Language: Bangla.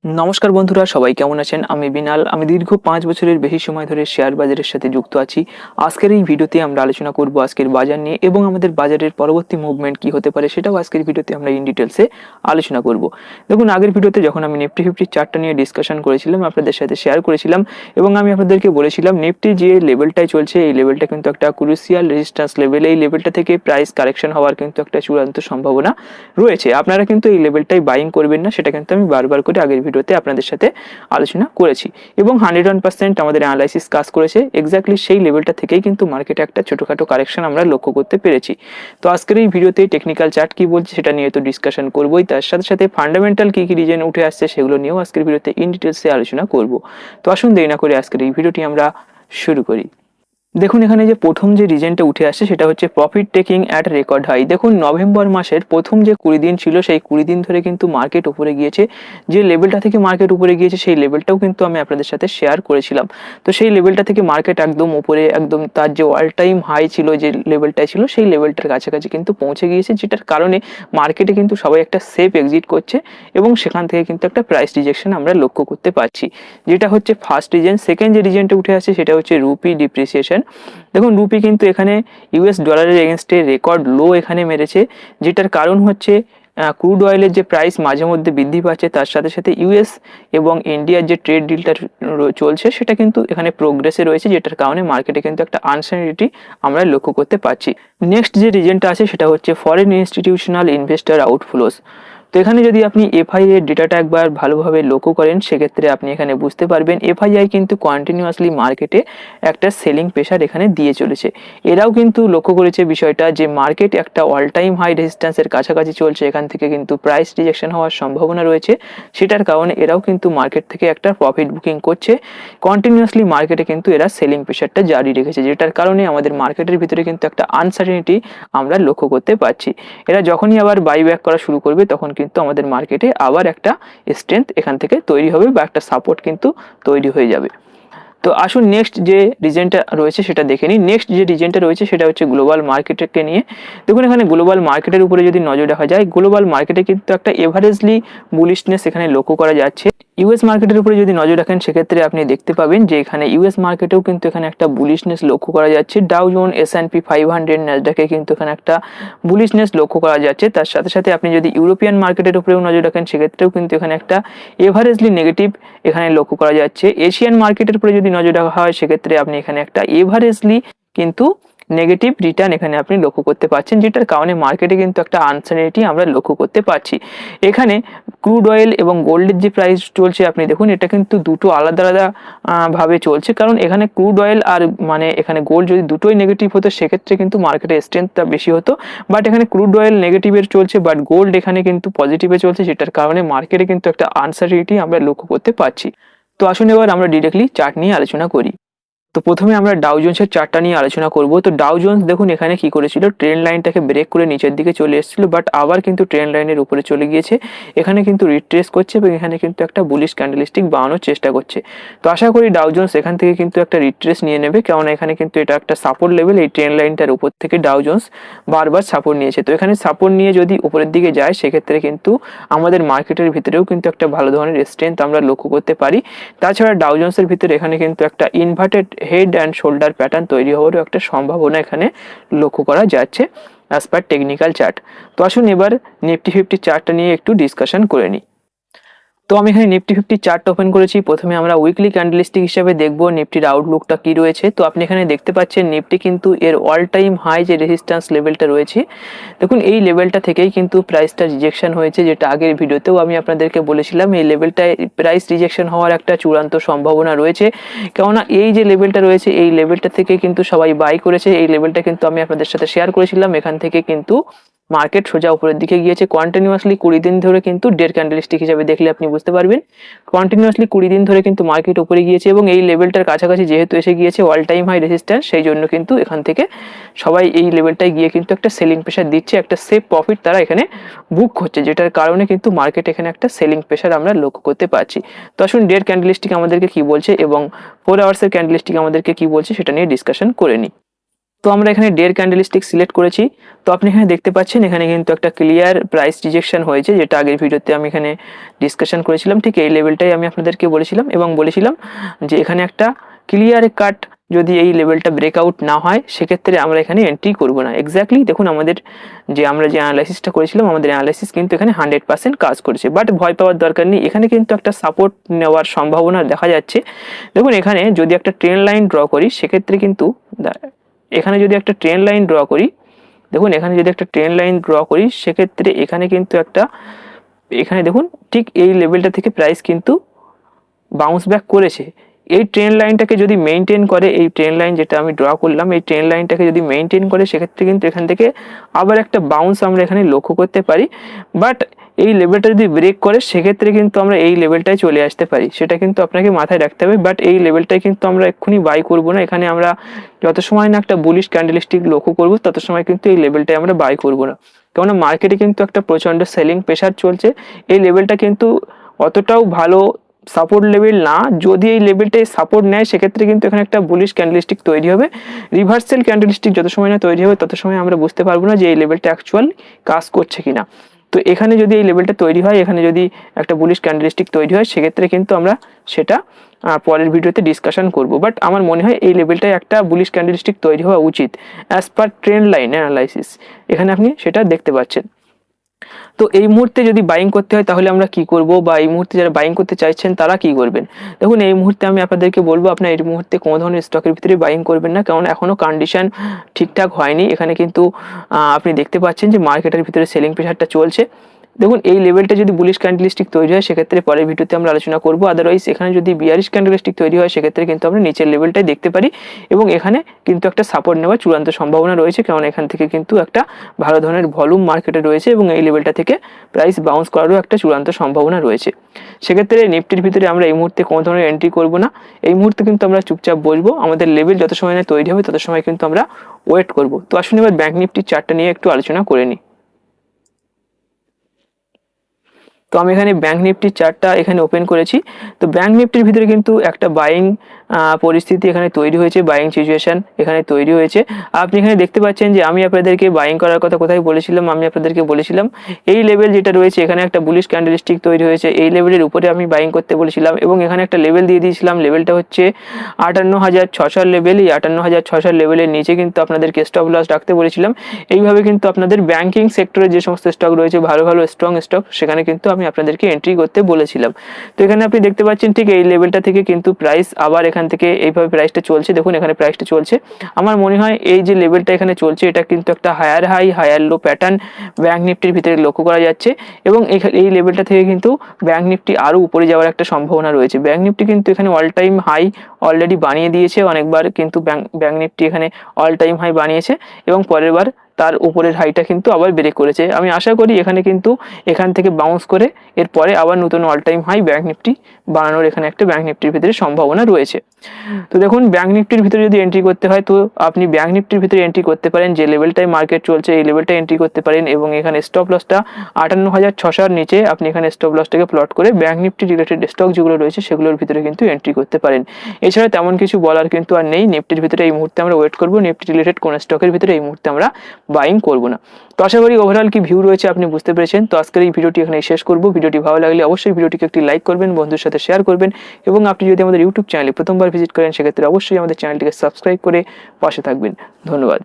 নমস্কার বন্ধুরা, সবাই কেমন আছেন? আমি বিনাল। আমি দীর্ঘ 5 বছরের বেশি সময় ধরে শেয়ার বাজারের সাথে যুক্ত আছি। আজকের এই ভিডিওতে আমরা আলোচনা করব আজকের বাজার নিয়ে এবং আমাদের বাজারের পরবর্তী মুভমেন্ট কি হতে পারে সেটাও আজকের ভিডিওতে আমরা ইন ডিটেলসে আলোচনা করব। দেখুন, আগের ভিডিওতে যখন আমি নিফটি 50 চার্টটা নিয়ে ডিসকাশন করেছিলাম, আপনাদের সাথে শেয়ার করেছিলাম এবং আমি আপনাদেরকে বলেছিলাম নিফটি যে লেভেলটায় চলছে এই লেভেলটা কিন্তু একটা ক্রুশিয়াল রেজিস্ট্যান্স লেভেল। এই লেভেলটা থেকে প্রাইস কারেকশন হওয়ার কিন্তু একটা চূড়ান্ত সম্ভাবনা রয়েছে। আপনারা কিন্তু এই লেভেলটাই বাইং করবেন না, সেটা কিন্তু আমি বারবার করে আগের ভিডিওতে আপনাদের সাথে আলোচনা করেছি এবং 101% আমাদের অ্যানালাইসিস কাজ করেছে। এক্স্যাক্টলি সেই লেভেলটা থেকেই কিন্তু মার্কেটে একটা ছোটখাটো কারেকশন আমরা লক্ষ্য করতে পেরেছি। তো আজকের এই ভিডিওতে টেকনিক্যাল চার্ট কি বলছে সেটা নিয়ে তো ডিসকাশন করবোই, তার সাথে সাথে ফান্ডামেন্টাল কি কি রিজন উঠে আসছে সেগুলো নিয়েও আজকের ভিডিওতে ইন ডিটেলসে আলোচনা করব। তো আসুন দেরি না করে আজকের এই ভিডিওটি আমরা শুরু করি। দেখুন, এখানে যে প্রথম যে রিজনটা উঠে আসছে সেটা হচ্ছে profit taking at record high. দেখুন, নভেম্বর মাসের প্রথম যে 20 দিন ছিল সেই 20 দিন ধরে কিন্তু মার্কেট উপরে গিয়েছে। যে লেভেলটা থেকে মার্কেট উপরে গিয়েছে সেই লেভেলটাও কিন্তু আমি আপনাদের সাথে শেয়ার করেছিলাম। তো সেই লেভেলটা থেকে মার্কেট একদম উপরে, একদম তার যে অল টাইম হাই ছিল, যে লেভেলটাই ছিল সেই লেভেলটার কাছাকাছি কিন্তু পৌঁছে গিয়েছে, যেটার কারণে মার্কেটে কিন্তু সবাই একটা সেফ এক্সিট করছে এবং সেখান থেকে কিন্তু একটা প্রাইস রিজেকশন আমরা লক্ষ্য করতে পারছি, যেটা হচ্ছে ফার্স্ট রিজন। সেকেন্ড যে রিজনটা উঠে আসছে সেটা হচ্ছে রুপি ডিপ্রিসিয়েশন। দেখুন, রুপি কিন্তু এখানে ইউএস ডলারের এগেনস্টে রেকর্ড লো এখানে মেরেছে, যেটার কারণ হচ্ছে ক্রুড অয়েলের যে প্রাইস মাঝে মধ্যে বৃদ্ধি পাচ্ছে, তার সাথে সাথে ইউএস এবং ইন্ডিয়ার যে ট্রেড ডিলটা চলছে সেটা কিন্তু এখানে প্রোগ্রেসে রয়েছে, যেটার কারণে মার্কেটে কিন্তু একটা আনসার্টেনিটি আমরা লক্ষ্য করতে পারছি। নেক্সট যে রিজনটা আছে সেটা হচ্ছে ফরেন ইনস্টিটিউশনাল ইনভেস্টর আউটফ্লোস। তো এখানে যদি আপনি এফআই এর ডেটাটা একবার ভালোভাবে লক্ষ্য করেন সেক্ষেত্রে আপনি এখানে বুঝতে পারবেন এফআইআই কিন্তু কন্টিনিউয়াসলি মার্কেটে একটা সেলিং প্রেশার এখানে দিয়ে চলেছে। এরাও কিন্তু লক্ষ্য করেছে বিষয়টা যে মার্কেট একটা অল টাইম হাই রেজিস্ট্যান্সের কাছাকাছি চলছে, এখান থেকে কিন্তু প্রাইস রিজেকশন হওয়ার সম্ভাবনা রয়েছে। সেটার কারণে এরাও কিন্তু মার্কেট থেকে একটা প্রফিট বুকিং করছে। কন্টিনিউয়াসলি মার্কেটে কিন্তু এরা সেলিং প্রেশারটা জারি রেখেছে, যেটার কারণে আমাদের মার্কেটের ভিতরে কিন্তু একটা আনসার্টেনিটি আমরা লক্ষ্য করতে পারছি। এরা যখনই আবার বাইব্যাক করা শুরু করবে তখন কিন্তু আমাদের মার্কেটে আবার একটা স্ট্রেংথ এখান থেকে তৈরি হবে বা একটা সাপোর্ট কিন্তু তৈরি হয়ে যাবে। তো আসুন নেক্সট যে রিজনটা রয়েছে সেটা দেখে নিই। নেক্সট যে রিজনটা রয়েছে সেটা হচ্ছে গ্লোবাল মার্কেটকে নিয়ে। দেখুন, এখানে গ্লোবাল মার্কেটের উপরে যদি নজর রাখা যায়, গ্লোবাল মার্কেটে কিন্তু একটা এভারেজলি বুলিশনেস এখানে লক্ষ্য করা যাচ্ছে। ইউএস মার্কেটের উপরে যদি নজর রাখেন সেক্ষেত্রে আপনি দেখতে পাবেন যে এখানে ইউএস মার্কেটেও কিন্তু এখানে একটা বুলিশনেস লক্ষ্য করা যাচ্ছে। ডাউ জোন, S&P 500, ন্যাসডাকে কিন্তু এখানে একটা বুলিশনেস লক্ষ্য করা যাচ্ছে। তার সাথে সাথে আপনি যদি ইউরোপিয়ান মার্কেটের উপরেও নজর রাখেন সেক্ষেত্রেও কিন্তু এখানে একটা এভারেজলি নেগেটিভ এখানে লক্ষ্য করা যাচ্ছে। এশিয়ান মার্কেটের উপরে যদি নজর রাখা হয় সেক্ষেত্রে আপনি এখানে একটা এভারেজলি কিন্তু নেগেটিভ রিটার্ন এখানে আপনি লক্ষ্য করতে পারছেন, যেটার কারণে মার্কেটে কিন্তু একটা আনসার্টেনিটি আমরা লক্ষ্য করতে পারছি। এখানে ক্রুড অয়েল এবং গোল্ডের যে প্রাইস চলছে আপনি দেখুন, এটা কিন্তু দুটো আলাদা আলাদা ভাবে চলছে, কারণ এখানে ক্রুড অয়েল আর এখানে গোল্ড যদি দুটোই নেগেটিভ হতো সেক্ষেত্রে কিন্তু মার্কেটের স্ট্রেংথটা বেশি হতো। বাট এখানে ক্রুড অয়েল নেগেটিভের চলছে, বাট গোল্ড এখানে কিন্তু পজিটিভে চলছে, যেটার কারণে মার্কেটে কিন্তু একটা আনসার্টেনিটি আমরা লক্ষ্য করতে পারছি। তো আসুন এবার আমরা ডিরেক্টলি চার্ট নিয়ে আলোচনা করি। তো প্রথমে আমরা ডাউ জোন্সের চার্টটা নিয়ে আলোচনা করব। তো ডাউ জোন্স দেখুন এখানে কি করেছিল, ট্রেন্ড লাইনটাকে ব্রেক করে নিচের দিকে চলে এসেছিল, বাট আবার কিন্তু ট্রেন্ড লাইনের উপরে চলে গিয়েছে। এখানে কিন্তু রিট্রেস করছে এবং এখানে কিন্তু একটা বুলিশ ক্যান্ডেলস্টিক বানানোর চেষ্টা করছে। তো আশা করি ডাউ জোন্স এখান থেকে কিন্তু একটা রিট্রেস নিয়ে নেবে, কারণ এখানে কিন্তু এটা একটা সাপোর্ট লেভেল। এই ট্রেন্ড লাইনটার উপর থেকে ডাউ জোন্স বারবার সাপোর্ট নিয়েছে। তো এখানে সাপোর্ট নিয়ে যদি উপরের দিকে যায় সেক্ষেত্রে কিন্তু আমাদের মার্কেটের ভিতরেও কিন্তু একটা ভালো ধরনের স্ট্রেংথ আমরা লক্ষ্য করতে পারি। তাছাড়া ডাউ জোন্সের ভিতরে এখানে কিন্তু একটা inverted head and shoulder pattern তৈরি হওয়ারও একটা সম্ভাবনা এখানে লক্ষ্য করা যাচ্ছে অ্যাজ পার টেকনিক্যাল চার্ট। তো আসুন এবার নিফটি 50 চার্টটা নিয়ে একটু ডিসকাশন করে নিই। তো আমি এখানে নিফটি 50 চার্ট ওপেন করেছি। প্রথমে আমরা উইকলি ক্যান্ডেলস্টিক হিসেবে দেখব নিফটির আউটলুকটা কি রয়েছে। তো আপনি এখানে দেখতে পাচ্ছেন নিফটি কিন্তু এর অল টাইম হাই যে রেজিস্ট্যান্স লেভেলটা রয়েছে, দেখুন এই লেভেলটা থেকেই কিন্তু প্রাইসটা রিজেকশন হয়েছে, যেটা আগের ভিডিওতেও আমি আপনাদেরকে বলেছিলাম এই লেভেলটায় প্রাইস রিজেকশন হওয়ার একটা চূড়ান্ত সম্ভাবনা রয়েছে। কেননা এই যে লেভেলটা রয়েছে এই লেভেলটা থেকে কিন্তু সবাই বাই করেছে। এই লেভেলটা কিন্তু আমি আপনাদের সাথে শেয়ার করেছিলাম। এখান থেকে কিন্তু মার্কেট সোজা উপরের দিকে গিয়েছে কন্টিনিউয়াসলি 20 দিন ধরে, কিন্তু ডেড ক্যান্ডেলস্টিক হিসেবে দেখলে আপনি বুঝতে পারবেন কন্টিনিউয়াসলি 20 দিন ধরে কিন্তু মার্কেট উপরে গিয়েছে এবং এই লেভেলটার কাছাকাছি যেহেতু এসে গিয়েছে অল টাইম হাই রেজিস্ট্যান্স, সেই জন্য কিন্তু এখান থেকে সবাই এই লেভেলটায় গিয়ে কিন্তু একটা সেলিং প্রেশার দিচ্ছে, একটা সেফ প্রফিট তারা এখানে বুক করছে, যেটার কারণে কিন্তু মার্কেট এখানে একটা সেলিং প্রেশার আমরা লক্ষ্য করতে পারছি। তো আসুন ডেড ক্যান্ডেলস্টিক আমাদেরকে কি বলছে এবং 4 আওয়ার্সের ক্যান্ডেলস্টিক আমাদেরকে কি বলছে সেটা নিয়ে ডিসকাশন করে নিই। তো আমরা এখানে ডের ক্যান্ডেলস্টিক সিলেক্ট করেছি। তো আপনি এখানে দেখতে পাচ্ছেন এখানে কিন্তু একটা ক্লিয়ার প্রাইস রিজেকশন হয়েছে, যেটা আগের ভিডিওতে আমি এখানে ডিসকাশন করেছিলাম। ঠিক এই লেভেলটাই আমি আপনাদেরকে বলেছিলাম এবং বলেছিলাম যে এখানে একটা ক্লিয়ার কাট যদি এই লেভেলটা ব্রেকআউট না হয় সেক্ষেত্রে আমরা এখানে এন্ট্রি করব না। এক্স্যাক্টলি দেখুন আমাদের আমরা যে অ্যানালাইসিসটা করেছিলাম, আমাদের অ্যানালাইসিস কিন্তু এখানে 100% কাজ করেছে। বাট ভয় পাওয়ার দরকার নেই, এখানে কিন্তু একটা সাপোর্ট নেওয়ার সম্ভাবনা দেখা যাচ্ছে। দেখুন এখানে যদি একটা ট্রেন্ড লাইন ড্র করি সেক্ষেত্রে কিন্তু এখানে যদি একটা ট্রেন্ড লাইন ড্র করি, দেখুন এখানে যদি একটা ট্রেন্ড লাইন ড্র করি সেক্ষেত্রে এখানে কিন্তু একটা, এখানে দেখুন ঠিক এই লেভেলটা থেকে প্রাইস কিন্তু বাউন্স ব্যাক করেছে। এই ট্রেন্ড লাইনটাকে যদি মেনটেন করে, এই ট্রেন্ড লাইন যেটা আমি ড্র করলাম এই ট্রেন্ড লাইনটাকে যদি মেনটেন করে সেক্ষেত্রে কিন্তু এখান থেকে আবার একটা বাউন্স আমরা এখানে লক্ষ্য করতে পারি। বাট এই লেভেলটা যদি ব্রেক করে সেক্ষেত্রে কিন্তু আমরা এই লেভেলটায় চলে আসতে পারি, সেটা কিন্তু আপনাকে মাথায় রাখতে হবে। বাট এই লেভেলটাই কিন্তু আমরা এক্ষুনি বাই করব না, এখানে আমরা যত সময় না একটা বুলিশ ক্যান্ডেলস্টিক লক্ষ্য করব তত সময় কিন্তু এই লেভেলটাই আমরা বাই করব না, কেননা মার্কেটে কিন্তু একটা প্রচণ্ড সেলিং প্রেশার চলছে। এই লেভেলটা কিন্তু অতটাও ভালো সাপোর্ট লেভেল না, যদি এই লেভেলটাই সাপোর্ট নেয় সেক্ষেত্রে কিন্তু এখানে একটা বুলিশ ক্যান্ডেলস্টিক তৈরি হবে। রিভার্সাল ক্যান্ডেলস্টিক যত সময় না তৈরি হবে তত সময় আমরা বুঝতে পারবো না যে এই লেভেলটা অ্যাকচুয়াল কাজ করছে কিনা। তো এখানে যদি এই লেভেলটা তৈরি হয়, এখানে যদি একটা বুলিশ ক্যান্ডেলস্টিক তৈরি হয় সেক্ষেত্রে কিন্তু আমরা সেটা পরের ভিডিওতে ডিসকাশন করব। বাট আমার মনে হয় এই লেভেলটায় একটা বুলিশ ক্যান্ডেলস্টিক তৈরি হওয়া উচিত as per trend line analysis, এখানে আপনি সেটা দেখতে পাচ্ছেন। তো এই মুহূর্তে যদি বাইং করতে হয় তাহলে আমরা কি করব, বা এই মুহূর্তে যারা বাইং করতে চাইছেন তারা কি করবেন। দেখুন এই মুহূর্তে আমি আপনাদেরকে বলবো আপনার এই মুহূর্তে কোনো ধরনের স্টকের ভিতরে বাইং করবেন না, কারণ এখনো কন্ডিশন ঠিকঠাক হয়নি। এখানে কিন্তু আপনি দেখতে পাচ্ছেন যে মার্কেটের ভিতরে সেলিং প্রেশারটা চলছে। দেখুন এই লেভেলটা যদি বুলিশ ক্যান্ডেলস্টিক তৈরি হয় সেক্ষেত্রে পরের ভিডিওতে আমরা আলোচনা করব। আদারওয়াইজ এখানে যদি বিয়ারিশ ক্যান্ডেলস্টিক তৈরি হয় সেক্ষেত্রে কিন্তু আমরা নিচের লেভেলটাই দেখতে পারি এবং এখানে কিন্তু একটা সাপোর্ট নেওয়ার চূড়ান্ত সম্ভাবনা রয়েছে, কারণ এখান থেকে কিন্তু একটা ভালো ধরনের ভলিউম মার্কেটে রয়েছে এবং এই লেভেলটা থেকে প্রাইস বাউন্স করারও একটা চূড়ান্ত সম্ভাবনা রয়েছে। সেক্ষেত্রে নিফটির ভিতরে আমরা এই মুহূর্তে কোনো ধরনের এন্ট্রি করব না, এই মুহূর্তে কিন্তু আমরা চুপচাপ বসবো। আমাদের লেভেল যত সময় না তৈরি হবে তত সময় কিন্তু আমরা ওয়েট করব। তো আসুন এবার ব্যাংক নিফটির চার্টটা নিয়ে একটু আলোচনা করে নিই। তো আমি এখানে ব্যাংক নিফটির চার্টটা এখানে ওপেন করেছি। তো ব্যাংক নিফটির ভিতরে কিন্তু একটা বাইং পরিস্থিতি এখানে তৈরি হয়েছে, বাইং সিচুয়েশন এখানে তৈরি হয়েছে। আপনি এখানে দেখতে পাচ্ছেন যে আমি আপনাদেরকে বাইং করার কথা কোথায় বলেছিলাম, আমি আপনাদেরকে বলেছিলাম এই লেভেল যেটা রয়েছে এখানে একটা বুলিশ ক্যান্ডেলস্টিক তৈরি হয়েছে, এই লেভেলের উপরে আমি বাইং করতে বলেছিলাম এবং এখানে একটা লেভেল দিয়ে দিয়েছিলাম, লেভেলটা হচ্ছে 58,600 লেভেল। এই 58,600 লেভেলের নিচে কিন্তু আপনাদেরকে স্টপ লস রাখতে বলেছিলাম। এইভাবে কিন্তু আপনাদের ব্যাংকিং সেক্টরে যে সমস্ত স্টক রয়েছে ভালো ভালো স্ট্রং স্টক, সেখানে কিন্তু আমি আপনাদেরকে এন্ট্রি করতে বলেছিলাম। তো এখানে আপনি দেখতে পাচ্ছেন ঠিক এই লেভেলটা থেকে কিন্তু প্রাইস আবার এখান থেকে এইভাবে প্রাইসটা চলছে। দেখুন এখানে প্রাইসটা চলছে, আমার মনে হয় এই যে লেভেলটা এখানে চলছে এটা কিন্তু একটা higher high higher low pattern bank নিফটির ভিতরে লক্ষ্য করা যাচ্ছে এবং এই লেভেলটা থেকে কিন্তু ব্যাংক নিফটি আরো উপরে যাওয়ার একটা সম্ভাবনা রয়েছে। ব্যাংক নিফটি কিন্তু এখানে অল টাইম হাই অলরেডি বানিয়ে দিয়েছে অনেকবার, কিন্তু ব্যাংক নিফটি এখানে অল টাইম হাই বানিয়েছে এবং পরের বার তার উপরের হাইটা কিন্তু আবার ব্রেক করেছে। আমি আশা করি এখানে কিন্তু এখান থেকে বাউন্স করে এরপরে আবার নতুন all time high bank Nifty বানানোর এখানে একটা ব্যাংক নিফটির ভিতরে সম্ভাবনা রয়েছে। তো দেখুন ব্যাংক নিফটির ভিতরে যদি এন্ট্রি করতে হয় তো আপনি ব্যাংক নিফটির ভিতরে এন্ট্রি করতে পারেন, যে লেভেলটায় মার্কেট চলছে এই লেভেলটা এন্ট্রি করতে পারেন এবং এখানে স্টপ লসটা 58,600 নিচে আপনি এখানে স্টপ লসটাকে প্লট করে ব্যাংক নিফটি রিলেটেড স্টক যেগুলো রয়েছে সেগুলোর ভিতরে কিন্তু এন্ট্রি করতে পারেন। এছাড়া তেমন কিছু বলার কিন্তু আর নেই। নিফটির ভিতরে এই মুহূর্তে আমরা ওয়েট করবো, নিফটি রিলেটেড কোন স্টকের ভিতরে এই মুহূর্তে আমরা বাইং করবো না। তো আশা করি ওভারঅল কি ভিউ রয়েছে আপনি বুঝতে পেরেছেন। তো আজকের এই ভিডিওটি এখানে শেষ করবো। ভিডিওটি ভালো লাগলে অবশ্যই ভিডিওটিকে একটি লাইক করবেন, বন্ধুর সাথে শেয়ার করবেন এবং আপনি যদি আমাদের ইউটিউব চ্যানেলে প্রথমবার ভিজিট করেন সেক্ষেত্রে অবশ্যই আমাদের চ্যানেলটিকে সাবস্ক্রাইব করে পাশে থাকবেন। ধন্যবাদ।